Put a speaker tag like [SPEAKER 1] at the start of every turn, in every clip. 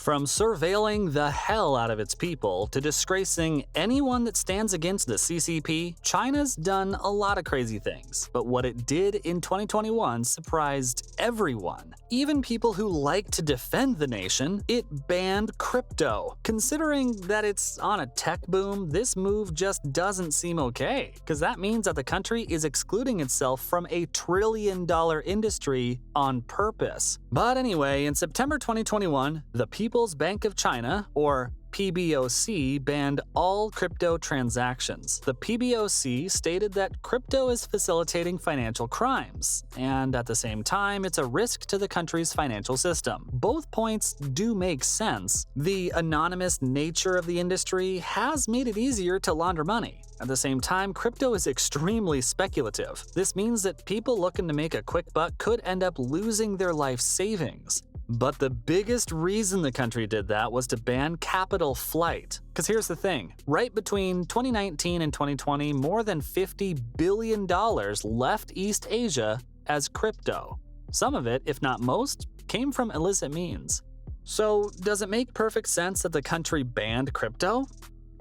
[SPEAKER 1] From surveilling the hell out of its people to disgracing anyone that stands against the CCP, China's done a lot of crazy things. But what it did in 2021 surprised everyone. Even people who like to defend the nation, it banned crypto. Considering that it's on a tech boom, this move just doesn't seem okay, because that means that the country is excluding itself from a trillion-dollar industry on purpose. But anyway, in September 2021, the People's Bank of China, or PBOC, banned all crypto transactions. The PBOC stated that crypto is facilitating financial crimes, and at the same time, it's a risk to the country's financial system. Both points do make sense. The anonymous nature of the industry has made it easier to launder money. At the same time, crypto is extremely speculative. This means that people looking to make a quick buck could end up losing their life savings. But the biggest reason the country did that was to ban capital flight. Because here's the thing, right between 2019 and 2020, more than $50 billion left East Asia as crypto. Some of it, if not most, came from illicit means. So does it make perfect sense that the country banned crypto?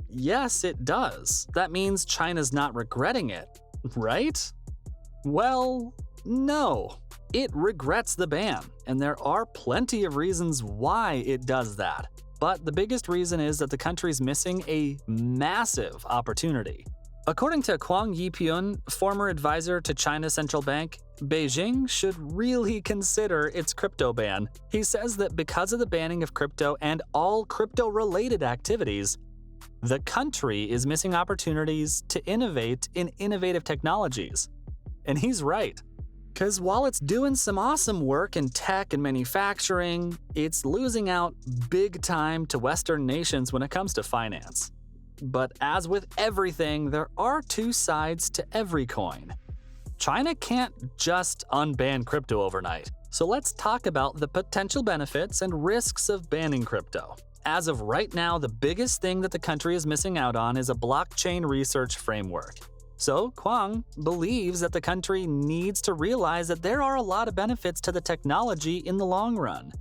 [SPEAKER 1] Yes, it does. That means China's not regretting it, right? Well, no. It regrets the ban, and there are plenty of reasons why it does that. But the biggest reason is that the country's missing a massive opportunity. According to Kwang Yipyun, former advisor to China's central bank, Beijing should really consider its crypto ban. He says that because of the banning of crypto and all crypto-related activities, the country is missing opportunities to innovate in innovative technologies. And he's right. Because while it's doing some awesome work in tech and manufacturing, it's losing out big time to Western nations when it comes to finance. But as with everything, there are two sides to every coin. China can't just unban crypto overnight. So let's talk about the potential benefits and risks of banning crypto. As of right now, the biggest thing that the country is missing out on is a blockchain research framework. So Kwang believes that the country needs to realize that there are a lot of benefits to the technology in the long run.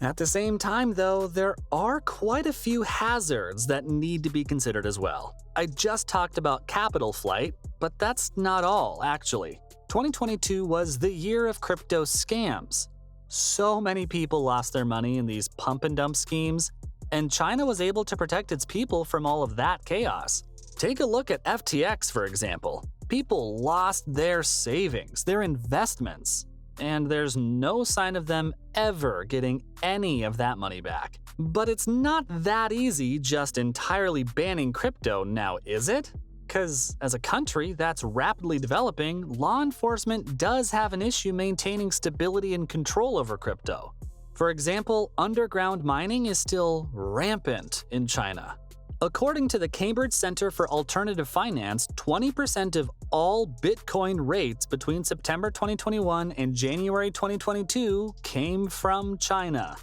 [SPEAKER 1] At the same time, though, there are quite a few hazards that need to be considered as well. I just talked about capital flight, but that's not all, actually. 2022 was the year of crypto scams. So many people lost their money in these pump and dump schemes, and China was able to protect its people from all of that chaos. Take a look at FTX, for example. People lost their savings, their investments, and there's no sign of them ever getting any of that money back. But it's not that easy just entirely banning crypto now, is it? Because as a country that's rapidly developing, law enforcement does have an issue maintaining stability and control over crypto. For example, underground mining is still rampant in China. According to the Cambridge Center for Alternative Finance, 20% of all Bitcoin rates between September 2021 and January 2022 came from China.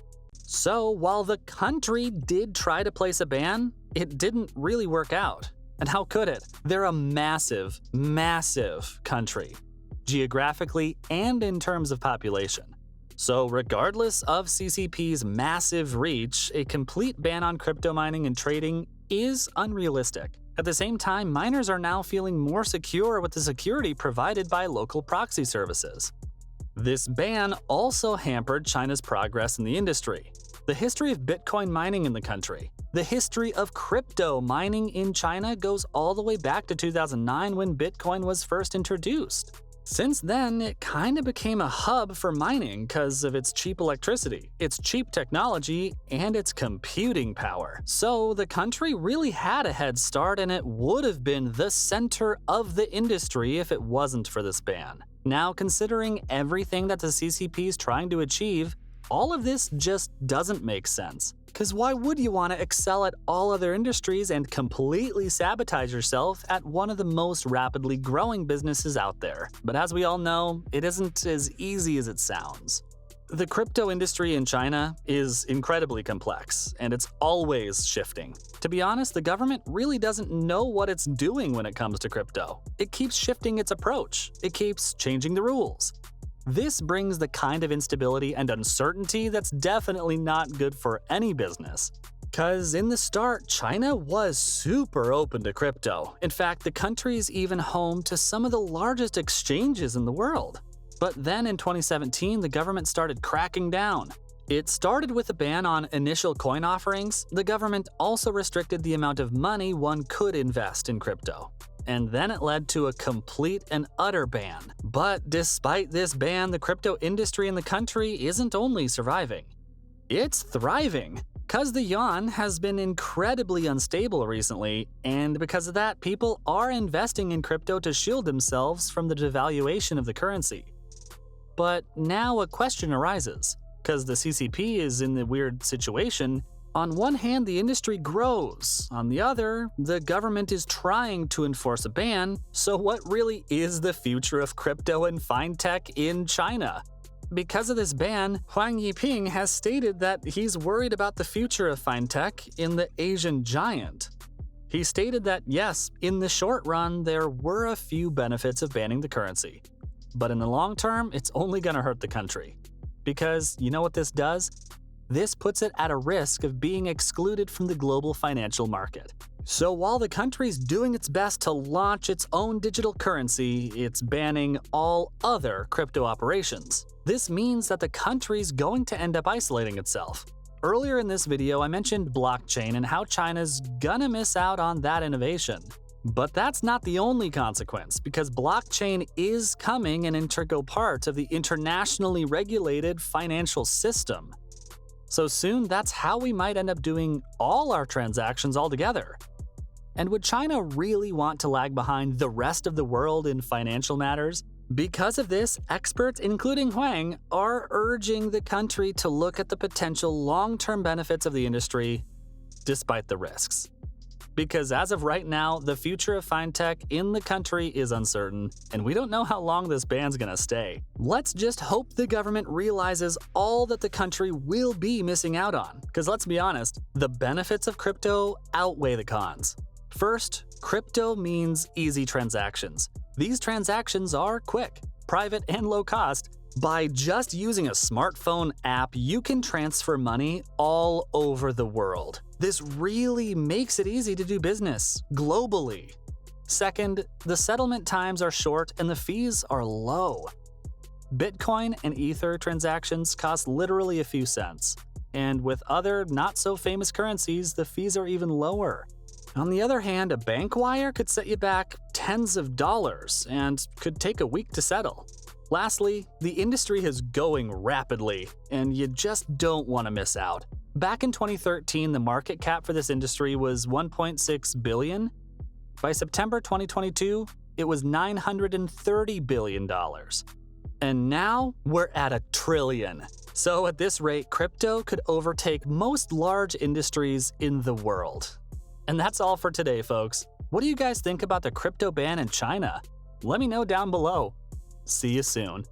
[SPEAKER 1] So while the country did try to place a ban, it didn't really work out. And how could it? They're a massive, massive country, geographically and in terms of population. So regardless of CCP's massive reach, a complete ban on crypto mining and trading is unrealistic. At the same time, miners are now feeling more secure with the security provided by local proxy services. This ban also hampered China's progress in the industry. The history of Bitcoin mining in the country, the history of crypto mining in China goes all the way back to 2009 when Bitcoin was first introduced. Since then, it kind of became a hub for mining because of its cheap electricity, its cheap technology, and its computing power. So the country really had a head start, and it would have been the center of the industry if it wasn't for this ban. Now, considering everything that the CCP is trying to achieve, all of this just doesn't make sense. Because why would you want to excel at all other industries and completely sabotage yourself at one of the most rapidly growing businesses out there? But as we all know, it isn't as easy as it sounds. The crypto industry in China is incredibly complex, and it's always shifting. To be honest, the government really doesn't know what it's doing when it comes to crypto. It keeps shifting its approach. It keeps changing the rules. This brings the kind of instability and uncertainty that's definitely not good for any business. Because in the start, China was super open to crypto. In fact, the country's even home to some of the largest exchanges in the world. But then in 2017, the government started cracking down. It started with a ban on initial coin offerings. The government also restricted the amount of money one could invest in crypto. And then it led to a complete and utter ban. But despite this ban, the crypto industry in the country isn't only surviving, it's thriving. Because the yuan has been incredibly unstable recently, and because of that, people are investing in crypto to shield themselves from the devaluation of the currency. But now a question arises. Because the CCP is in the weird situation, on one hand the industry grows, on the other, the government is trying to enforce a ban, so what really is the future of crypto and fintech in China? Because of this ban, Huang Yiping has stated that he's worried about the future of fintech in the Asian giant. He stated that yes, in the short run there were a few benefits of banning the currency, but in the long term it's only going to hurt the country. Because you know what this does? This puts it at a risk of being excluded from the global financial market. So while the country's doing its best to launch its own digital currency, it's banning all other crypto operations. This means that the country's going to end up isolating itself. Earlier in this video, I mentioned blockchain and how China's gonna miss out on that innovation. But that's not the only consequence, because blockchain is becoming an integral part of the internationally regulated financial system. So soon, that's how we might end up doing all our transactions altogether. And would China really want to lag behind the rest of the world in financial matters? Because of this, experts, including Huang, are urging the country to look at the potential long-term benefits of the industry, despite the risks. Because as of right now, the future of fintech in the country is uncertain, and we don't know how long this ban's gonna stay. Let's just hope the government realizes all that the country will be missing out on. Because let's be honest, the benefits of crypto outweigh the cons. First, crypto means easy transactions. These transactions are quick, private, and low cost. By just using a smartphone app, you can transfer money all over the world. This really makes it easy to do business globally. Second, the settlement times are short and the fees are low. Bitcoin and Ether transactions cost literally a few cents, and with other not-so-famous currencies, the fees are even lower. On the other hand, a bank wire could set you back tens of dollars and could take a week to settle. Lastly, the industry is going rapidly, and you just don't want to miss out. Back in 2013, the market cap for this industry was $1.6 billion. By September 2022, it was $930 billion. And now we're at $1 trillion. So at this rate, crypto could overtake most large industries in the world. And that's all for today, folks. What do you guys think about the crypto ban in China? Let me know down below. See you soon.